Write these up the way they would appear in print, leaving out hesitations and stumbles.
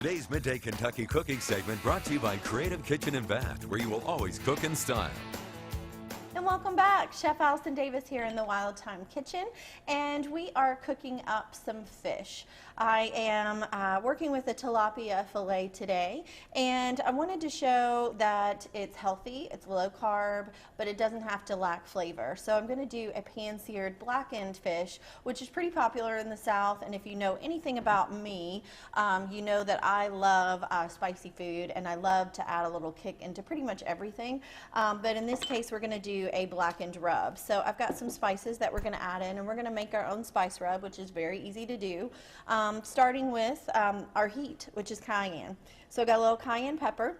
Today's Midday Kentucky Cooking segment brought to you by Creative Kitchen and Bath, where you will always cook in style. And welcome back. Chef Allison Davis here in the Wild Thyme Kitchen, and we are cooking up some fish. I am working with a tilapia fillet today, and I wanted to show that it's healthy, it's low carb, but it doesn't have to lack flavor. So I'm going to do a pan-seared blackened fish, which is pretty popular in the South, and if you know anything about me, you know that I love spicy food, and I love to add a little kick into pretty much everything, but in this case we're going to do a blackened rub. So I've got some spices that we're going to add in, and we're going to make our own spice rub, which is very easy to do, starting with our heat, which is cayenne. So I've got a little cayenne pepper.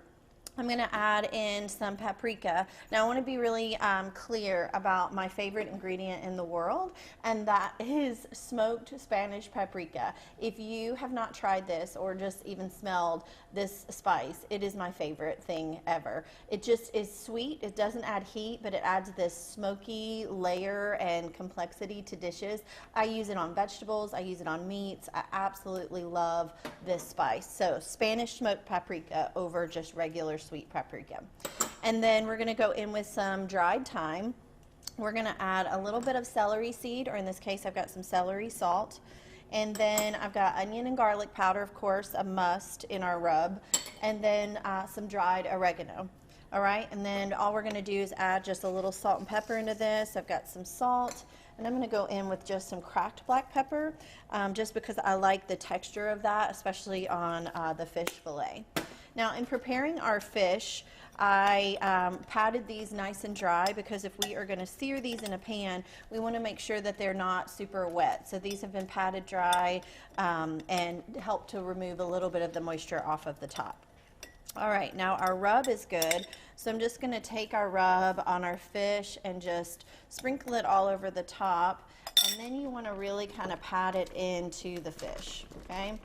I'm going to add in some paprika. Now I want to be really clear about my favorite ingredient in the world, and that is smoked Spanish paprika. If you have not tried this or just even smelled this spice, it is my favorite thing ever. It just is sweet. It doesn't add heat, but it adds this smoky layer and complexity to dishes. I use it on vegetables. I use it on meats. I absolutely love this spice. So Spanish smoked paprika over just regular sweet paprika. And then we're going to go in with some dried thyme. We're going to add a little bit of celery seed, or in this case I've got some celery salt. And then I've got onion and garlic powder, of course, a must in our rub. And then some dried oregano. All right, and then all we're going to do is add just a little salt and pepper into this. I've got some salt. And I'm going to go in with just some cracked black pepper, just because I like the texture of that, especially on the fish fillet. Now, in preparing our fish, I patted these nice and dry, because if we are going to sear these in a pan, we want to make sure that they're not super wet. So these have been patted dry and help to remove a little bit of the moisture off of the top. All right, now our rub is good, so I'm just going to take our rub on our fish and just sprinkle it all over the top, and then you want to really kind of pat it into the fish, okay?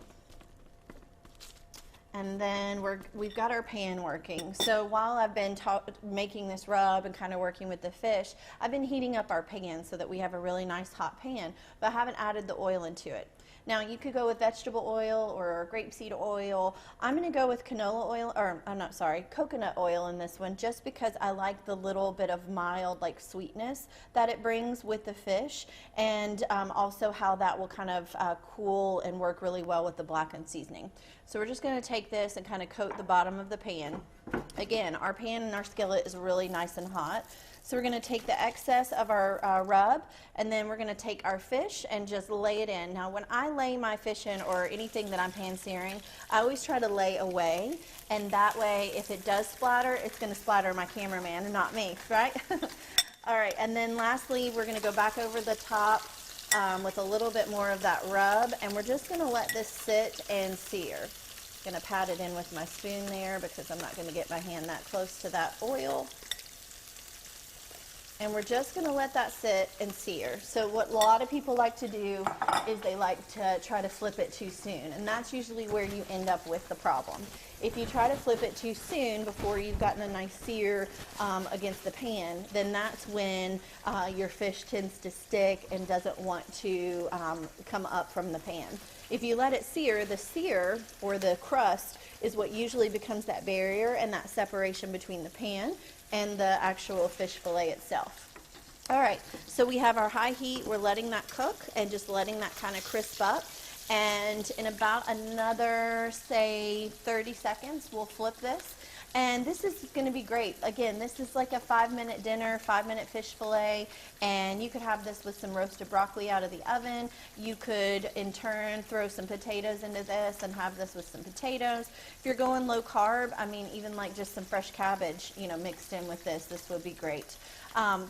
And then we've got our pan working. So while I've been making this rub and kind of working with the fish, I've been heating up our pan so that we have a really nice hot pan, but I haven't added the oil into it. Now you could go with vegetable oil or grapeseed oil. I'm going to go with canola oil, or I'm not sorry, coconut oil in this one, just because I like the little bit of mild like sweetness that it brings with the fish, and also how that will kind of cool and work really well with the blackened seasoning. So we're just going to take this and kind of coat the bottom of the pan. Again, our pan and our skillet is really nice and hot. So we're going to take the excess of our rub, and then we're going to take our fish and just lay it in. Now when I lay my fish in, or anything that I'm pan searing, I always try to lay away, and that way if it does splatter, it's going to splatter my cameraman and not me, right? All right, and then lastly we're going to go back over the top with a little bit more of that rub, and we're just going to let this sit and sear. I'm going to pat it in with my spoon there, because I'm not going to get my hand that close to that oil. And we're just going to let that sit and sear. So what a lot of people like to do is they like to try to flip it too soon, and that's usually where you end up with the problem. If you try to flip it too soon before you've gotten a nice sear against the pan, then that's when your fish tends to stick and doesn't want to come up from the pan. If you let it sear, the sear, or the crust, is what usually becomes that barrier and that separation between the pan and the actual fish fillet itself. All right, so we have our high heat. We're letting that cook and just letting that kind of crisp up. And in about another, say, 30 seconds, we'll flip this. And this is going to be great. Again, this is like a 5-minute dinner, 5-minute fish fillet, and you could have this with some roasted broccoli out of the oven. You could, in turn, throw some potatoes into this and have this with some potatoes. If you're going low carb, I mean, even like just some fresh cabbage, you know, mixed in with this would be great.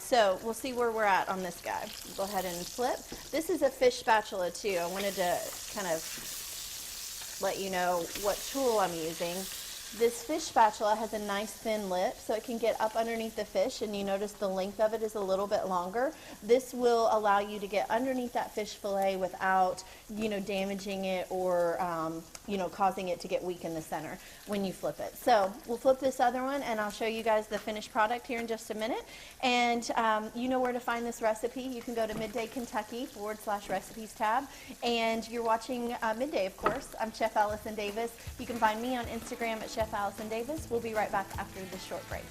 So we'll see where we're at on this guy. Go ahead and flip. This is a fish spatula too. I wanted to kind of let you know what tool I'm using. This fish spatula has a nice thin lip, so it can get up underneath the fish, and you notice the length of it is a little bit longer. This will allow you to get underneath that fish fillet without, damaging it or, causing it to get weak in the center when you flip it. So we'll flip this other one, and I'll show you guys the finished product here in just a minute. And you know where to find this recipe. You can go to Midday Kentucky /recipes tab, and you're watching Midday, of course. I'm Chef Allison Davis. You can find me on Instagram at Chef Allison Davis. We'll be right back after this short break.